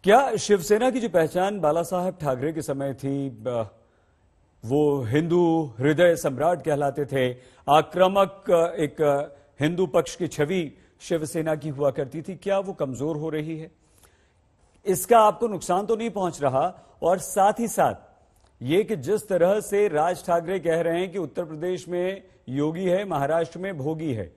क्या शिवसेना की जो पहचान बाला साहब ठाकरे के समय थी, वो हिंदू हृदय सम्राट कहलाते थे, आक्रामक एक हिंदू पक्ष की छवि शिवसेना की हुआ करती थी, क्या वो कमजोर हो रही है? इसका आपको नुकसान तो नहीं पहुंच रहा? और साथ ही साथ ये कि जिस तरह से राज ठाकरे कह रहे हैं कि उत्तर प्रदेश में योगी है, महाराष्ट्र में भोगी है,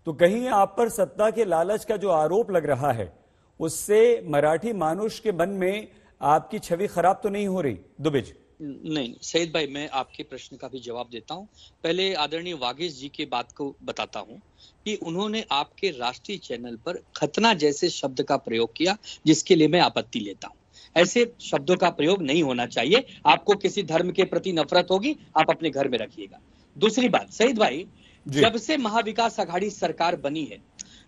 तो कहीं आप पर सत्ता के लालच का जो आरोप लग रहा है उससे मराठी मानुष के मन में आपकी छवि खराब तो नहीं हो रही? दुबे जी। नहीं सईद भाई, मैं आपके प्रश्न का भी जवाब देता हूं। पहले आदरणीय वागीश जी की बात को बताता हूं कि उन्होंने आपके राष्ट्रीय चैनल पर खतना जैसे शब्द का प्रयोग किया, जिसके लिए मैं आपत्ति लेता हूं। ऐसे शब्दों का प्रयोग नहीं होना चाहिए। आपको किसी धर्म के प्रति नफरत होगी, आप अपने घर में रखिएगा। दूसरी बात, सईद भाई, जब से महाविकास आघाड़ी सरकार बनी है,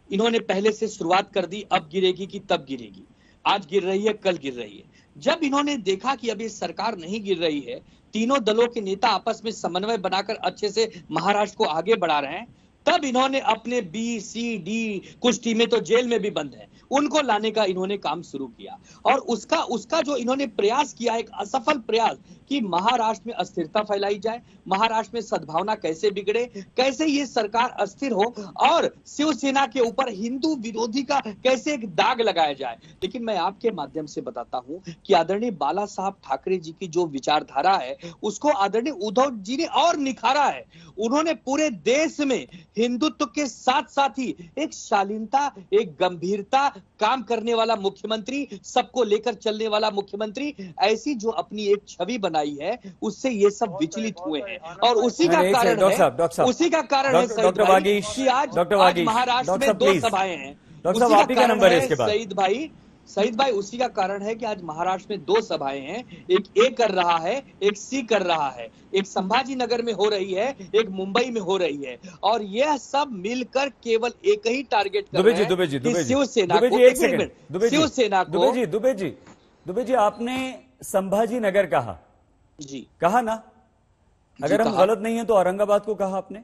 इन्होंने पहले से शुरुआत कर दी, अब गिरेगी कि तब गिरेगी, आज गिर रही है, कल गिर रही है। जब इन्होंने देखा कि अभी सरकार नहीं गिर रही है, तीनों दलों के नेता आपस में समन्वय बनाकर अच्छे से महाराष्ट्र को आगे बढ़ा रहे हैं, तब इन्होंने अपने बी सी डी, कुछ टीमें तो जेल में भी बंद है, उनको लाने का इन्होंने काम शुरू किया। और उसका जो इन्होंने प्रयास किया, एक असफल प्रयास, कि महाराष्ट्र में अस्थिरता फैलाई जाए, महाराष्ट्र में सद्भावना कैसे बिगड़े, कैसे ये सरकार अस्थिर हो, और शिवसेना के ऊपर हिंदू विरोधी का कैसे एक दाग लगाया जाए। लेकिन मैं आपके माध्यम से बताता हूं कि आदरणीय बाला साहब ठाकरे जी की जो विचारधारा है, उसको आदरणीय उद्धव जी ने और निखारा है। उन्होंने पूरे देश में हिंदुत्व के साथ साथ ही एक शालीनता, एक गंभीरता, काम करने वाला मुख्यमंत्री, सबको लेकर चलने वाला मुख्यमंत्री, ऐसी जो अपनी एक छवि बनाई है, उससे ये सब विचलित हुए हैं। और उसी का कारण है, उसी का कारण है डॉक्टर वागीश, कि आज महाराष्ट्र में 2 सभाएं हैं। डॉक्टर साहब, आप ही का नंबर है इसके बाद। सईद भाई, उसी का कारण है कि आज महाराष्ट्र में 2 सभाएं हैं, एक ए कर रहा है, एक सी कर रहा है, एक संभाजी नगर में हो रही है, एक मुंबई में हो रही है, और यह सब मिलकर केवल एक ही टारगेट कर रहे हैं कि शिवसेना को। दुबे जी, आपने संभाजी नगर कहा जी, कहा ना? अगर हम गलत नहीं है तो औरंगाबाद को कहा आपने?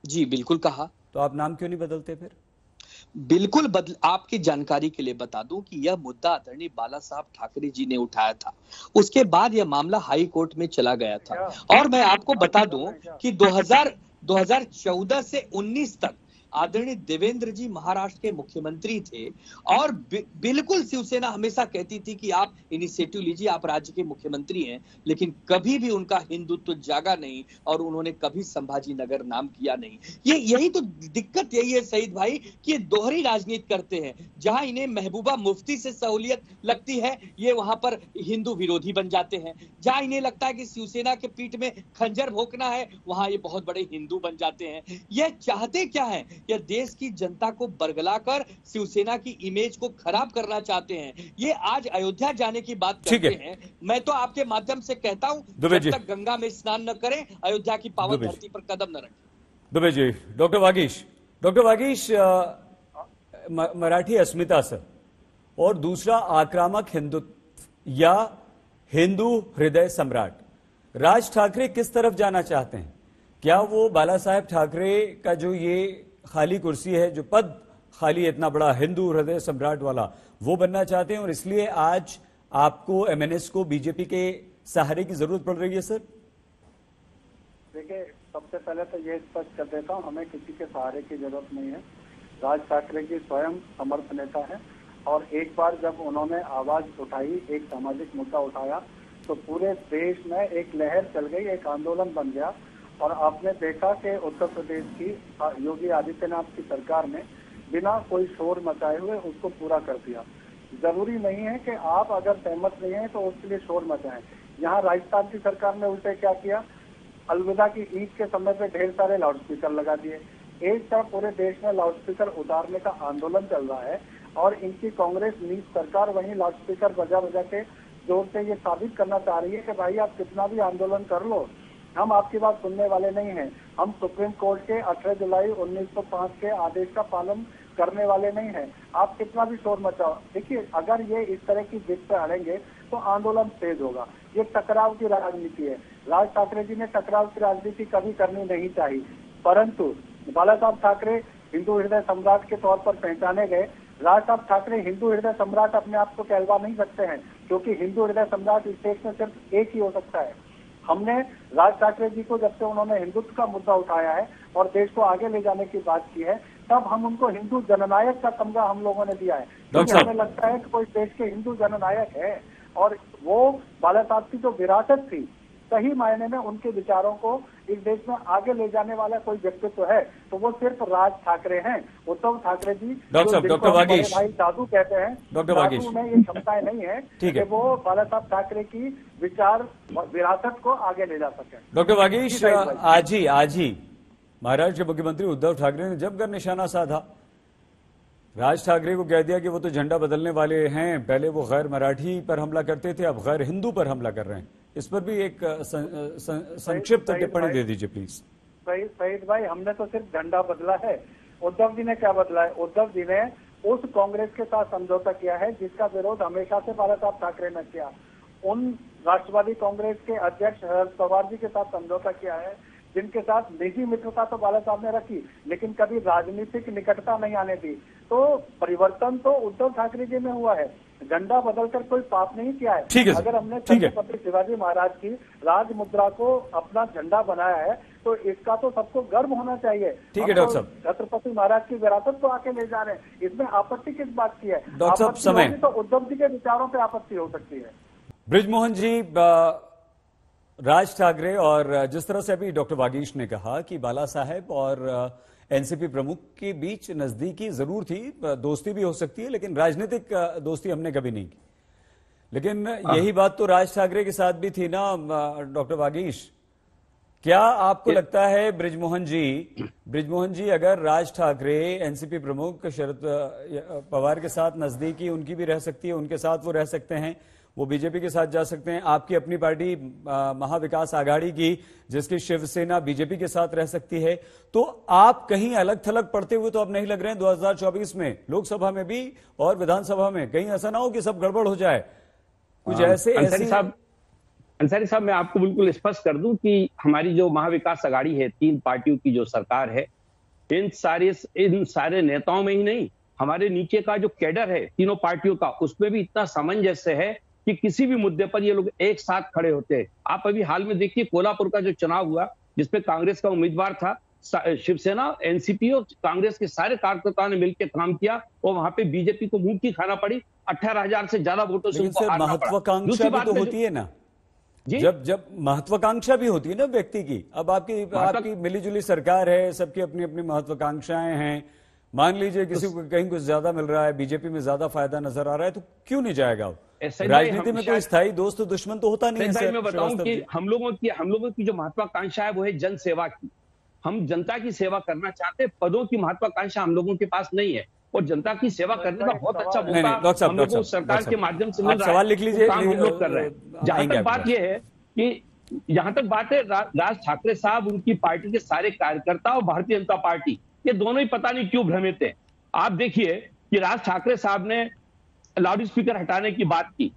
जी बिल्कुल कहा। तो आप नाम क्यों नहीं बदलते फिर? बिल्कुल आपकी जानकारी के लिए बता दूं कि यह मुद्दा आदरणीय बाला साहब ठाकरे जी ने उठाया था। उसके बाद यह मामला हाई कोर्ट में चला गया था। और मैं आपको बता दूं कि 2014 से 19 तक आदरणीय देवेंद्र जी महाराष्ट्र के मुख्यमंत्री थे, और बिल्कुल शिवसेना हमेशा कहती थी कि आप इनिशिएटिव लीजिए, आप राज्य के मुख्यमंत्री हैं, लेकिन कभी भी उनका हिंदुत्व जागा नहीं और उन्होंने कभी संभाजी नगर नाम किया नहीं। यही तो दिक्कत यही है सईद भाई कि ये दोहरी राजनीति करते हैं। जहां इन्हें महबूबा मुफ्ती से सहूलियत लगती है, ये वहां पर हिंदू विरोधी बन जाते हैं। जहां इन्हें लगता है कि शिवसेना के पीठ में खंजर भोंकना है, वहां ये बहुत बड़े हिंदू बन जाते हैं। ये चाहते क्या है? यह देश की जनता को बरगलाकर शिवसेना की इमेज को खराब करना चाहते हैं। ये आज अयोध्या जाने की बात करते हैं। मैं तो आपके माध्यम से कहता हूं, जब तक गंगा में स्नान न करें, अयोध्या की पावन धरती पर कदम न रखें। दुबे जी, डॉक्टर वागीश, मराठी अस्मिता सर, और दूसरा आक्रामक हिंदुत्व या हिंदू हृदय सम्राट, राज ठाकरे किस तरफ जाना चाहते हैं? क्या वो बाला साहेब ठाकरे का जो ये खाली कुर्सी है, जो पद खाली इतना बड़ा हिंदू हृदय सम्राट वाला, वो बनना चाहते हैं और इसलिए आज आपको एमएनएस को बीजेपी के सहारे की जरूरत पड़ रही है? सर देखिए, सबसे पहले तो ये स्पष्ट कर देता हूँ, हमें किसी के सहारे की जरूरत नहीं है। राज ठाकरे जी स्वयं समर्थ नेता है, और एक बार जब उन्होंने आवाज उठाई, एक सामाजिक मुद्दा उठाया, तो पूरे देश में एक लहर चल गई, एक आंदोलन बन गया। और आपने देखा कि उत्तर प्रदेश की योगी आदित्यनाथ की सरकार ने बिना कोई शोर मचाए हुए उसको पूरा कर दिया। जरूरी नहीं है कि आप अगर सहमत नहीं है तो उसके लिए शोर मचाएं। यहाँ राजस्थान की सरकार ने उल्टे क्या किया, अलविदा की ईद के समय पे ढेर सारे लाउड स्पीकर लगा दिए। एक तरफ पूरे देश में लाउड स्पीकर उतारने का आंदोलन चल रहा है, और इनकी कांग्रेस नीच सरकार वहीं लाउड स्पीकर बजा बजा के जोर से ये साबित करना चाह रही है कि भाई आप कितना भी आंदोलन कर लो, हम आपकी बात सुनने वाले नहीं हैं। हम सुप्रीम कोर्ट के 18 जुलाई 1905 के आदेश का पालन करने वाले नहीं हैं। आप कितना भी शोर मचाओ। देखिए, अगर ये इस तरह की जिद पे अड़ेंगे तो आंदोलन तेज होगा। ये टकराव की राजनीति है। राज ठाकरे जी ने टकराव की राजनीति कभी करनी नहीं चाहिए, परंतु बाला साहब ठाकरे हिंदू हृदय सम्राट के तौर पर पहचाने गए, राज साहब ठाकरे हिंदू हृदय सम्राट अपने आप को कहलवा नहीं सकते हैं, क्योंकि हिंदू हृदय सम्राट इस देश में सिर्फ एक ही हो सकता है। हमने राज ठाकरे जी को, जब से उन्होंने हिंदुत्व का मुद्दा उठाया है और देश को आगे ले जाने की बात की है, तब हम उनको हिंदू जननायक का तमगा हम लोगों ने दिया है, क्योंकि हमें लगता है कि कोई देश के हिंदू जननायक है। और वो बाला साहब की जो विरासत थी, सही मायने में उनके विचारों को इस देश में आगे ले जाने वाला कोई व्यक्तित्व है तो वो सिर्फ राज ठाकरे हैं। उद्धव ठाकरे जी डॉक्टर वागीश, भाई दादू कहते हैं, डॉक्टर वागीश में ये क्षमताएं नहीं है कि वो बाला साहब ठाकरे की विचार विरासत को आगे ले जा सके। डॉक्टर वागीश, आज ही महाराष्ट्र के मुख्यमंत्री उद्धव ठाकरे ने जमकर निशाना साधा। राज ठाकरे को कह दिया कि वो तो झंडा बदलने वाले हैं, पहले वो गैर मराठी पर हमला करते थे, अब गैर हिंदू पर हमला कर रहे हैं। इस पर भी एक संक्षिप्त टिप्पणी दे दीजिए प्लीज। सईद भाई, हमने तो सिर्फ झंडा बदला है, उद्धव जी ने क्या बदला है? उद्धव जी ने उस कांग्रेस के साथ समझौता किया है जिसका विरोध हमेशा से बाला साहब ठाकरे ने किया। उन राष्ट्रवादी कांग्रेस के अध्यक्ष शरद पवार जी के साथ समझौता किया है जिनके साथ निजी मित्रता तो बाला साहब ने रखी, लेकिन कभी राजनीतिक निकटता नहीं आने दी। तो परिवर्तन तो उद्धव ठाकरे जी में हुआ है, झंडा बदलकर कोई पाप नहीं किया है। ठीक है, अगर हमने छत्रपति शिवाजी महाराज की राज मुद्रा को अपना झंडा बनाया है तो इसका तो सबको गर्व होना चाहिए। ठीक है डॉक्टर साहब, छत्रपति महाराज की विरासत को आके ले जा रहे हैं, इसमें आपत्ति किस बात की है? डॉक्टर साहब समय तो उद्धव जी के विचारों पे आपत्ति हो सकती है। बृजमोहन जी, राज ठाकरे और जिस तरह से अभी डॉक्टर वागीश ने कहा कि बाला साहेब और एनसीपी प्रमुख के बीच नजदीकी जरूर थी, दोस्ती भी हो सकती है, लेकिन राजनीतिक दोस्ती हमने कभी नहीं की। लेकिन यही बात तो राज ठाकरे के साथ भी थी ना डॉक्टर वागीश। क्या आपको लगता है बृजमोहन जी, अगर राज ठाकरे एनसीपी प्रमुख शरद पवार के साथ नजदीकी उनकी भी रह सकती है, उनके साथ वो रह सकते हैं, वो बीजेपी के साथ जा सकते हैं, आपकी अपनी पार्टी महाविकास आघाड़ी की जिसकी शिवसेना बीजेपी के साथ रह सकती है, तो आप कहीं अलग थलग पड़ते हुए तो अब नहीं लग रहे हैं 2024 में लोकसभा में भी और विधानसभा में। कहीं ऐसा ना हो कि सब गड़बड़ हो जाए, कुछ ऐसे अंसारी साहब, मैं आपको बिल्कुल स्पष्ट कर दूं कि हमारी जो महाविकास आघाड़ी है, 3 पार्टियों की जो सरकार है, इन सारे नेताओं में ही नहीं, हमारे नीचे का जो कैडर है तीनों पार्टियों का, उसमें भी इतना सामंजस्य है कि किसी भी मुद्दे पर ये लोग एक साथ खड़े होते हैं। आप अभी हाल में देखिए कोल्हापुर का जो चुनाव हुआ जिसपे कांग्रेस का उम्मीदवार था, शिवसेना, एनसीपी और कांग्रेस के सारे कार्यकर्ताओं ने मिलकर काम किया और वहां पे बीजेपी को मुंह की खाना पड़ी। 18,000 से ज्यादा वोटों से उनको हारना पड़ा। महत्वाकांक्षा भी तो होती है ना, जब महत्वाकांक्षा भी होती है ना व्यक्ति की। अब आपकी मिलीजुली सरकार है, सबकी अपनी अपनी महत्वाकांक्षाएं हैं। मान लीजिए किसी को कहीं कुछ ज्यादा मिल रहा है, बीजेपी में ज्यादा फायदा नजर आ रहा है, तो क्यों नहीं जाएगा? राजनीति में कोई स्थायी दोस्त दुश्मन तो होता नहीं है। मैं बताऊं कि हम लोगों की जो महत्वाकांक्षा है वो है जन सेवा की। हम जनता की सेवा करना चाहते हैं, पदों की महत्वाकांक्षा हम लोगों के पास नहीं है और जनता की सेवा करने का बहुत अच्छा मौका हम लोगों को सरकार के माध्यम से मिल रहा है। सवाल लिख लीजिए, हम लोग कर रहे हैं। जहां तक बात यह है कि राज ठाकरे साहब, उनकी पार्टी के सारे कार्यकर्ता और भारतीय जनता पार्टी, ये दोनों ही पता नहीं क्यों भ्रमित है। आप देखिए कि राज ठाकरे साहब ने लाउड स्पीकर हटाने की बात की,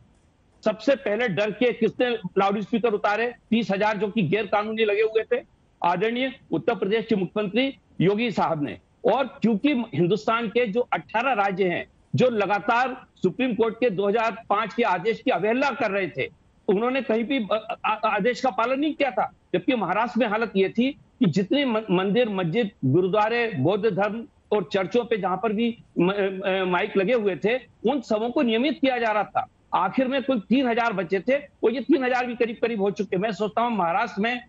सबसे पहले डर के किसने लाउड स्पीकर उतारे? 30,000 जो कि गैर कानूनी लगे हुए थे, आदरणीय उत्तर प्रदेश के मुख्यमंत्री योगी साहब ने। और क्योंकि हिंदुस्तान के जो 18 राज्य हैं जो लगातार सुप्रीम कोर्ट के 2005 के आदेश की अवहेलना कर रहे थे, उन्होंने कहीं भी आदेश का पालन नहीं किया था। जबकि महाराष्ट्र में हालत यह थी कि जितने मंदिर, मस्जिद, गुरुद्वारे, बौद्ध धर्म और चर्चों पे जहां पर भी माइक लगे हुए थे, उन सबों को नियमित किया जा रहा था। आखिर में कुल 3,000 बचे थे और ये 3,000 भी करीब करीब हो चुके। मैं सोचता हूं महाराष्ट्र में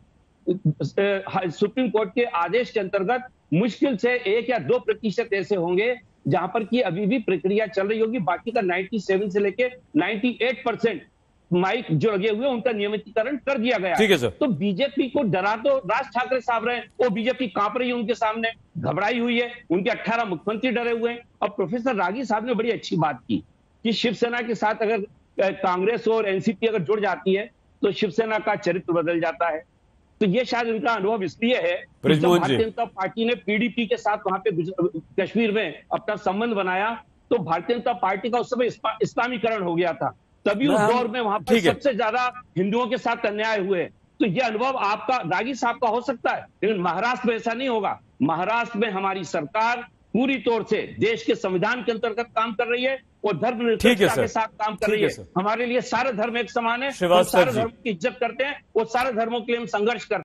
सुप्रीम कोर्ट के आदेश के अंतर्गत मुश्किल से 1 या 2% ऐसे होंगे जहां पर कि अभी भी प्रक्रिया चल रही होगी। बाकी का 97 से लेके 98% माइक जो लगे हुए उनका नियमितीकरण कर दिया गया। ठीक है सर। तो बीजेपी को डरा तो राज ठाकरे साहब रहे, वो बीजेपी कांप रही है उनके सामने, घबराई हुई है, उनके 18 मुख्यमंत्री डरे हुए हैं। और प्रोफेसर रागी साहब ने बड़ी अच्छी बात की कि शिवसेना के साथ अगर कांग्रेस और एनसीपी अगर जुड़ जाती है तो शिवसेना का चरित्र बदल जाता है। तो ये शायद उनका अनुभव इसलिए है कि जब भारतीय जनता पार्टी ने पीडीपी के साथ वहां पे कश्मीर में अपना संबंध बनाया तो भारतीय जनता पार्टी का उस समय इस्लामीकरण हो गया था। तभी उस दौर में वहां पर सबसे ज्यादा हिंदुओं के साथ अन्याय हुए। तो ये अनुभव आपका, रागी साहब का हो सकता है, लेकिन महाराष्ट्र में ऐसा नहीं होगा। महाराष्ट्र में हमारी सरकार पूरी तौर से देश के संविधान के अंतर्गत काम कर रही है और धर्मनिरपेक्षता के साथ काम कर रही है। हमारे लिए सारे धर्म एक समान है, हम सारे धर्म की इज्जत करते हैं और सारे धर्मों के लिए हम संघर्ष करते हैं।